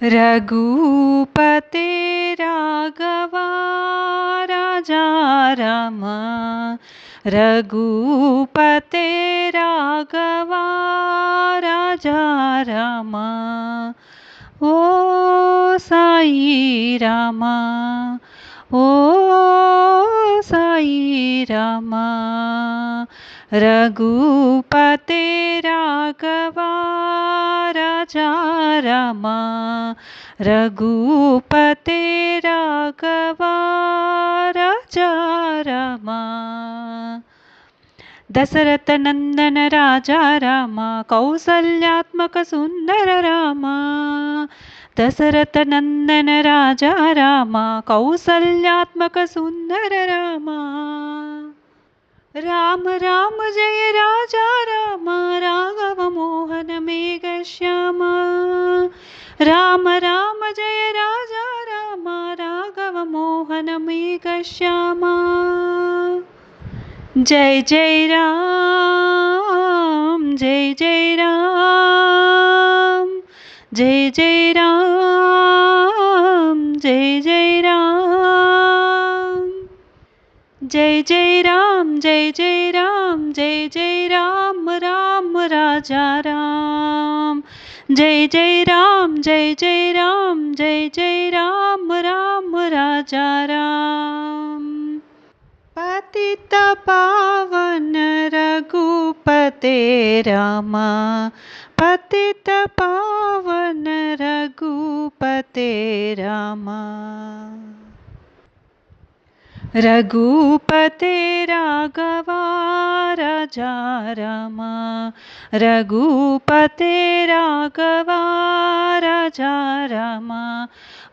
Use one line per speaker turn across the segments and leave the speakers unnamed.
रघुपते राघवा राजा राम। रघुपते राघवा राजा राम। ओ साई रामा, ओ साई रामा। रघुपते राघवा राजा रामा। रघुपते राघवा राजा रामा। दशरथ नंदन राजा रामा, कौसल्यात्मक सुंदर रामा। दशरथ नंदन राजा रामा, कौसल्यात्मक सुंदर रामा। राम राम जय राजा रामा, राघव मोहन मेघ श्यामा। राम राम जय राजा रामा, राघव मोहन मेघ श्यामा। जय जय राम, जय जय राम, जय जय राम, जय जय राम। जय जय राम, जय जय राम, जय जय राम, राम राजा राम। जय जय राम, जय जय राम, जय जय राम, राम राजा राम। पतित पावन रघुपते रामा, पतित पावन रघुपते रामा। रघुपते राघवा राजा रामा। रघुपते राघवा राजा रामा।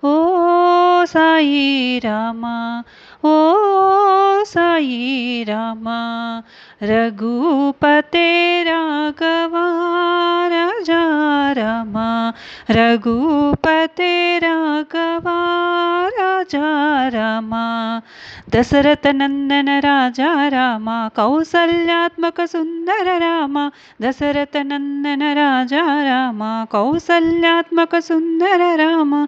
ओ साई रामा, ओ साई रामा। रघुपते राघवा राजा रामा। रघुपते राघवा राजा रामा। दशरथ नंदन राजा रामा, कौसल्यात्मक सुंदर रामा। दशरथ नंदन राजा रामा, कौसल्यात्मक सुंदर रामा।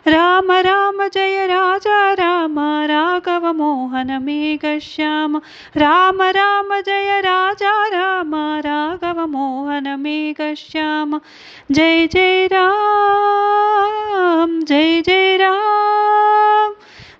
राम राम जय राजा रामा, राघव मोहन मेघ श्याम। राम राम जय राजा रामा, राघव मोहन मेघ श्याम। जय जय राम, जय जय राम,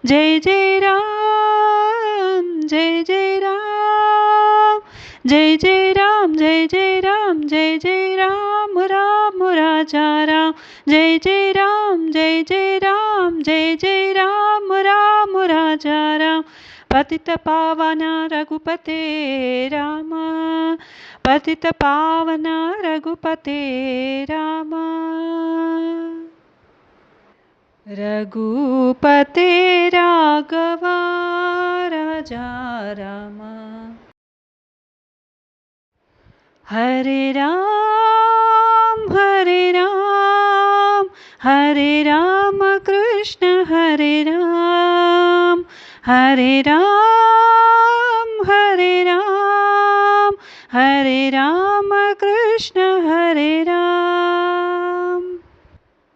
जय जय राम, जय जय राम। जय जय राम, जय जय राम, जय जय राम, राम राजा राम। जय जय राम, जय जय राम, जय जय राम, राम राजा राम। पतित पावन रघुपते रामा, पतित पावन रघुपते रामा। रघुपते राघवा राजा रामा। हरे राम, हरे राम, हरे राम कृष्ण हरे राम। हरे राम, हरे राम, हरे राम कृष्ण हरे राम।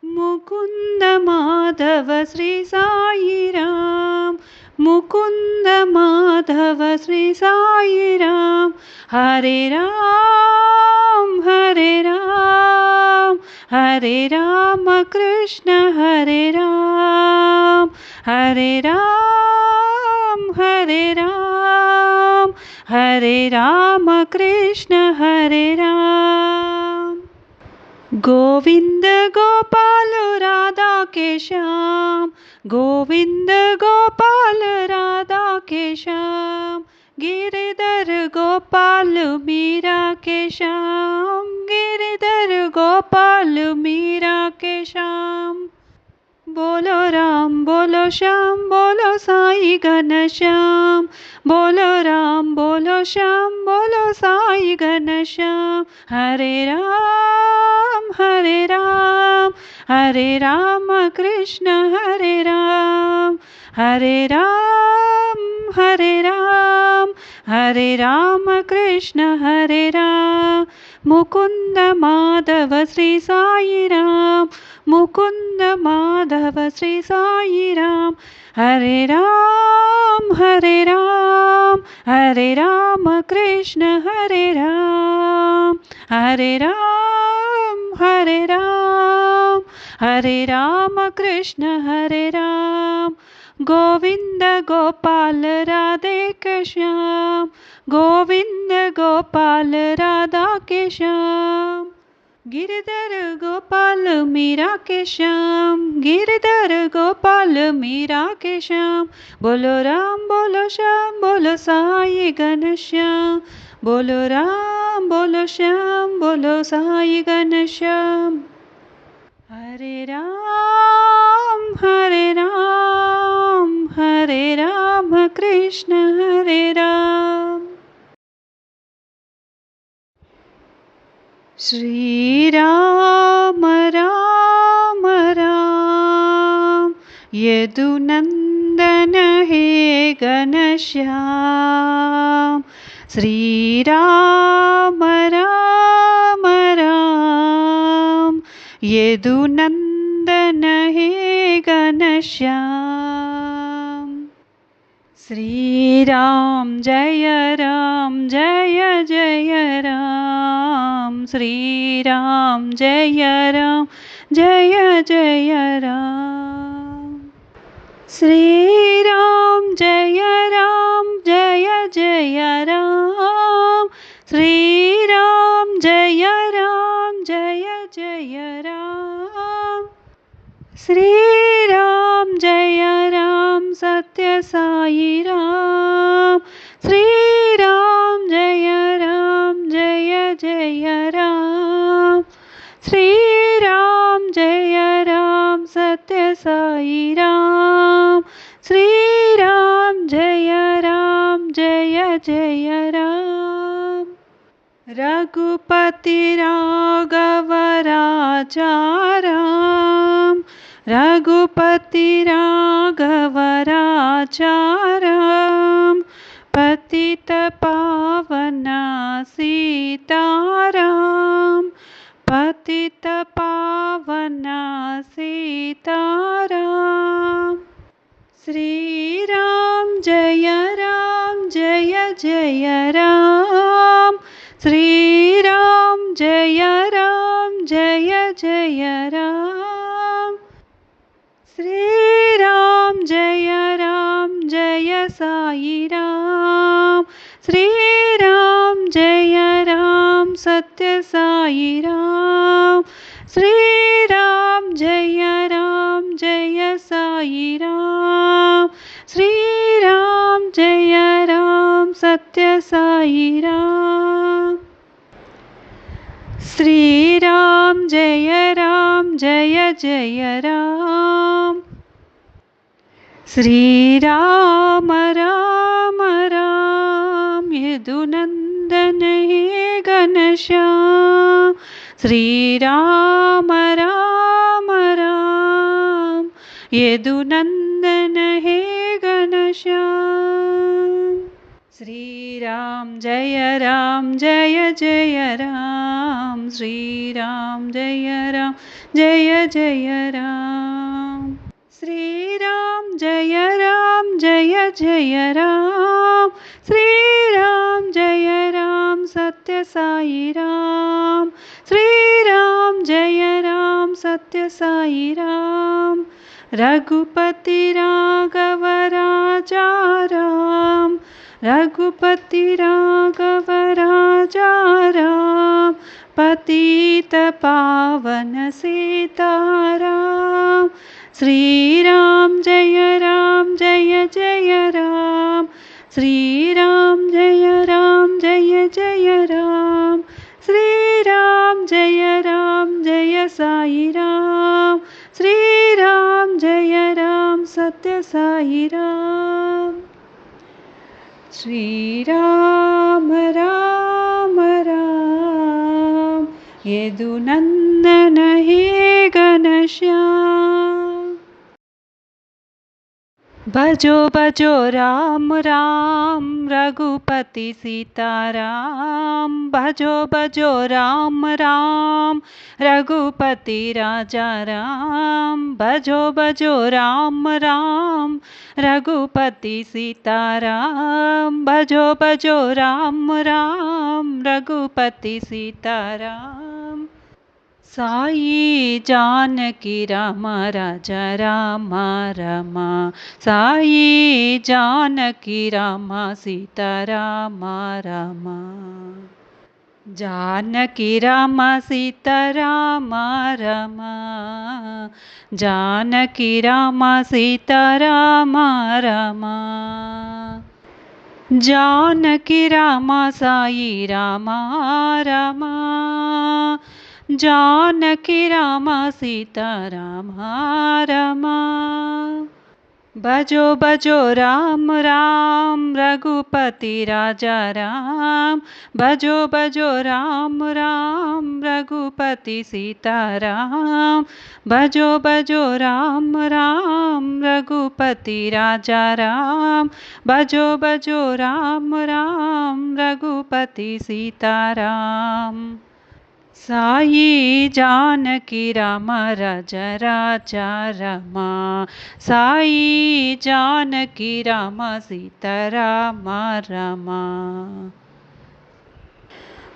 मुकुंद माधव श्री साई राम, मुकुंद माधव श्री साई राम। हरे राम, हरे राम, हरे राम कृष्ण हरे राम। हरे राम, हरे राम, हरे राम कृष्ण हरे राम। गोविंद गोपाल राधा के श्याम, गोविंद गोपाल राधा के श्याम। गिरिधर गोपाल मीरा के श्याम, गिरिधर गोपाल मीरा के श्याम। बोलो राम, बोलो श्याम, बोलो साई घन श्याम। बोलो राम, बोलो श्याम, बोलो साई घन श्याम। हरे राम, हरे राम, हरे राम कृष्ण हरे राम। हरे राम, हरे राम, हरे राम कृष्ण हरे राम। मुकुंद माधव श्री साई राम, मुकुंद माधव श्री साई राम। हरे राम हरे राम कृष्ण हरे राम। हरे राम हरे राम कृष्ण हरे राम। गोविंद गोपाल राधे के श्याम। गोविंद गोपाल राधा के श्याम। गिरधर गोपाल मीरा के श्याम। गिरधर गोपाल मीरा के श्याम। बोलो राम बोलो श्याम बोलो साई घनश्याम। बोलो राम बोलो श्याम बोलो साई घनश्याम। हरे राम हरे राम कृष्ण हरे राम। श्री राम राम राम यदुनंदन हे घनश्याम। श्री राम राम राम यदुनंदन हे घनश्याम। श्री राम जय जय राम। श्री राम जय जय राम। श्री राम जय जय राम। श्री राम जय जय राम। श्री राम जय राम सत्य साई राम। श्री राम जय जय राम। श्री राम जय राम सत्य साई राम। श्री राम जय जय राम। रघुपति राघव राजा राम। रघुपति राघव राजा राम। पतित पावन सीताराम। पतित पावन सीताराम। श्री राम जय जय राम। श्री राम जय जय राम। श्री राम जय साई राम। श्री राम जय सत्य साई राम। श्री राम जय साई राम। श्री राम जय सत्य साई राम। श्री राम जय जय राम। श्री राम राम यदुनंदन हे घनश्याम। श्री राम राम यदुनंदन हे घनश्याम। श्री राम जय जय राम। श्री राम जय जय राम। श्री राम जय जय राम। श्री राम जय सत्य साई राम। श्री राम जय सत्य साई राम। रघुपति राघव राजा राम। रघुपति राघव राजा राम। पतित पावन सीताराम। श्री राम जय जय राम। श्री राम जय जय राम। श्री राम जय साई राम। श्री राम जय सत्य साई राम। श्री राम राम यदुनंदन हे घनश्याम। भजो भजो राम राम रघुपति सीताराम। भजो भजो राम राम रघुपति राजा राम। भजो भजो राम राम रघुपति सीताराम। भजो भजो राम राम रघुपति सीताराम। साई जानकी राम राजा राम राम। साई जानकी राम सीता राम राम। जानकी राम सीता राम राम। जानकी राम सीता राम राम। जानकी राम साई राम राम। जानकी राम सीता राम राम। भजो भजो राम राम रघुपति राजा राम। भजो भजो राम राम रघुपति सीता राम। भजो भजो राम राम रघुपति राजा राम। भजो भजो राम राम रघुपति सीता राम। साई जानकी राम राजा राजा राम। साई जानकी राम सीता राम राम।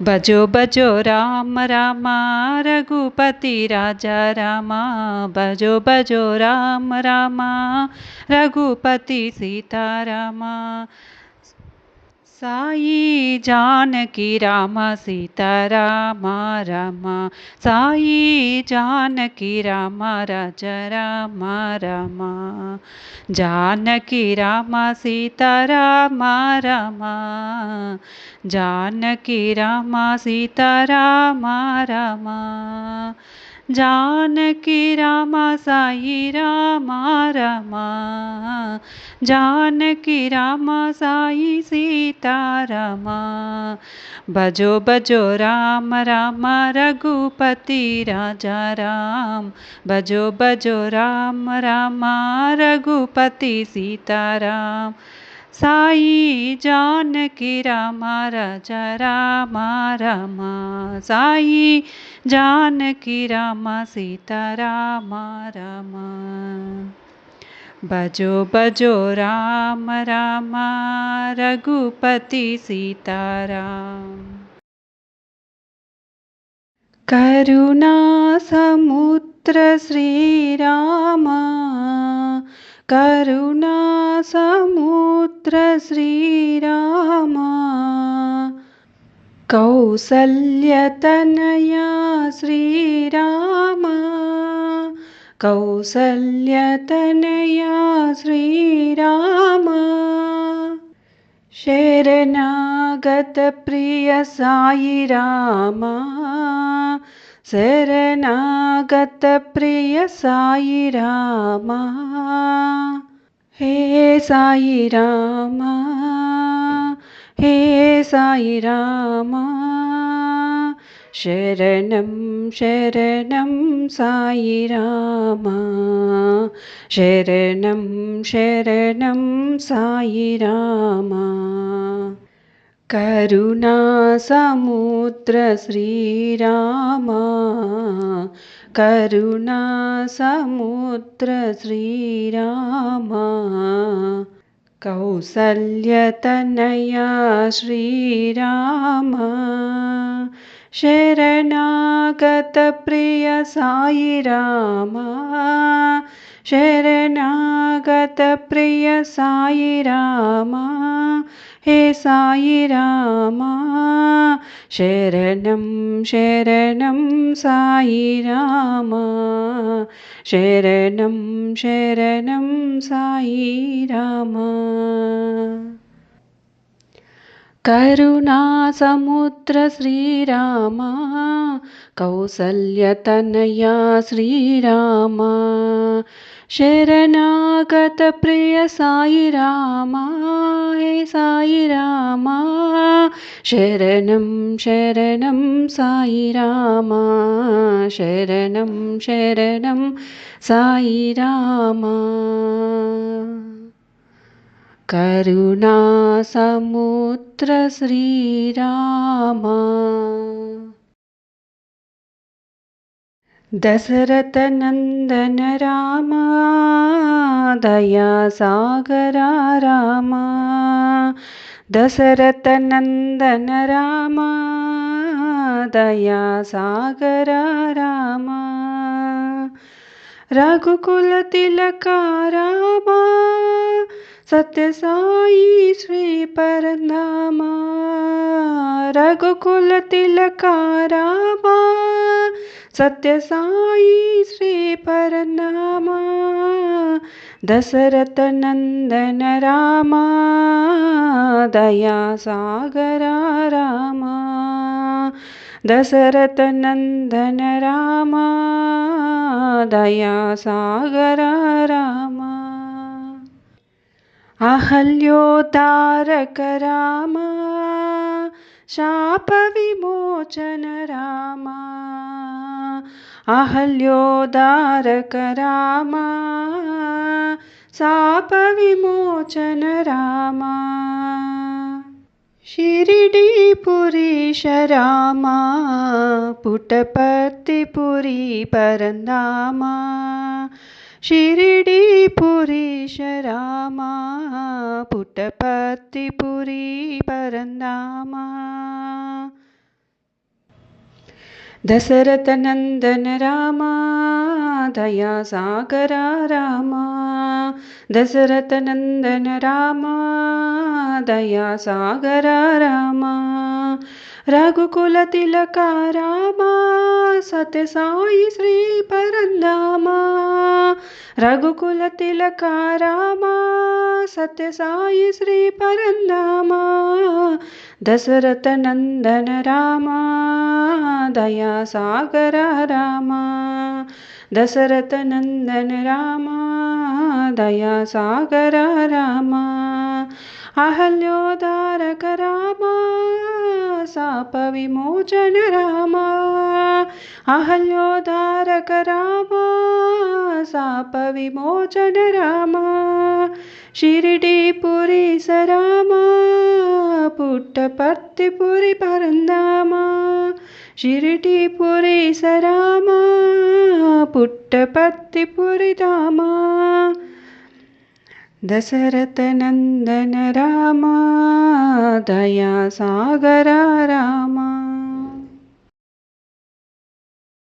भजो भजो राम राम रघुपति राजा राम। भजो भजो राम राम रघुपति सीता राम। साई जानकी राम सीता राम राम। साई जानकी राम राजा राम राम। जानकी राम सीता राम राम। जानकी राम सीता राम राम। जानकी राम साई राम राम। जानकी राम साई सीता राम। भजो भजो राम राम रघुपति राजा राम। भजो भजो राम राम रघुपति सीता राम। साई जानकी राम राजा राम राम। साई जानकी राम सीता राम राम। भजो भजो राम राम रघुपति सीताराम। करुणा समुद्र श्री राम। करुणा समुद्र श्री राम। कौसल्य तनया श्री राम। कौसल्य तनया श्री राम। शरणागत प्रिय साई राम। शरणागत प्रिय साई राम। हे साई राम। हे साई राम। शरणं शरणं साई राम। शरणं शरणं साई राम। करुणा समुद्र श्री राम। करुणा समुद्र श्री राम। कौसल्य तनया श्री राम। शरणागत प्रिय साई राम। शरणागत प्रिय साई राम। हे साई राम। शरणं शरणं साई राम। शरणं शरणं साई राम। करुणा समुद्र श्री राम। कौसल्य तनया श्री राम। शरणागत प्रिय साई राम। हे साई राम। शरणं शरणं साई राम। शरणं शरणं साई राम। करुणा समुद्र श्रीराम। दशरथ नंदन राम, दया सागरा राम। दशरथ नंदन राम, दया सागरा राम। रघुकुल तिलका राम, सत्य साई श्री परंधाम। रघुकुल तिलका राम, सत्य साई श्री परंधाम। दशरथ नंदन राम, दया सागरा राम। दशरथ नंदन राम, दया सागरा राम। अहल्योद्धारक राम, शाप विमोचन राम। अहल्योद्धारक राम, शाप विमोचन राम। शिरडीपुरीश राम, पुट्टपर्तिपुरी परंधाम। शिरडीपुरीश राम, पुट्टपर्तिपुरी परंधाम। दशरथ नंदन राम, दया सागरा राम। दशरथ नंदन राम, दया सागरा राम। रघुकुल तिलका राम, सत्य साई श्री परंधाम। रघुकुल तिलका राम, सत्य साई श्री परंधाम। दशरथ नंदन राम, दया सागरा राम। दशरथ नंदन राम, दया सागरा राम। अहल्योद्धारक राम, शाप विमोचन राम। अहल्योद्धारक राम, शाप विमोचन राम। शिरडीपुरीश राम, पुट्टपर्तिपुरी परंधाम। शिरडीपुरीश राम, पुट्टपर्तिपुरी धाम। दशरथ नंदन राम, दया सागरा राम।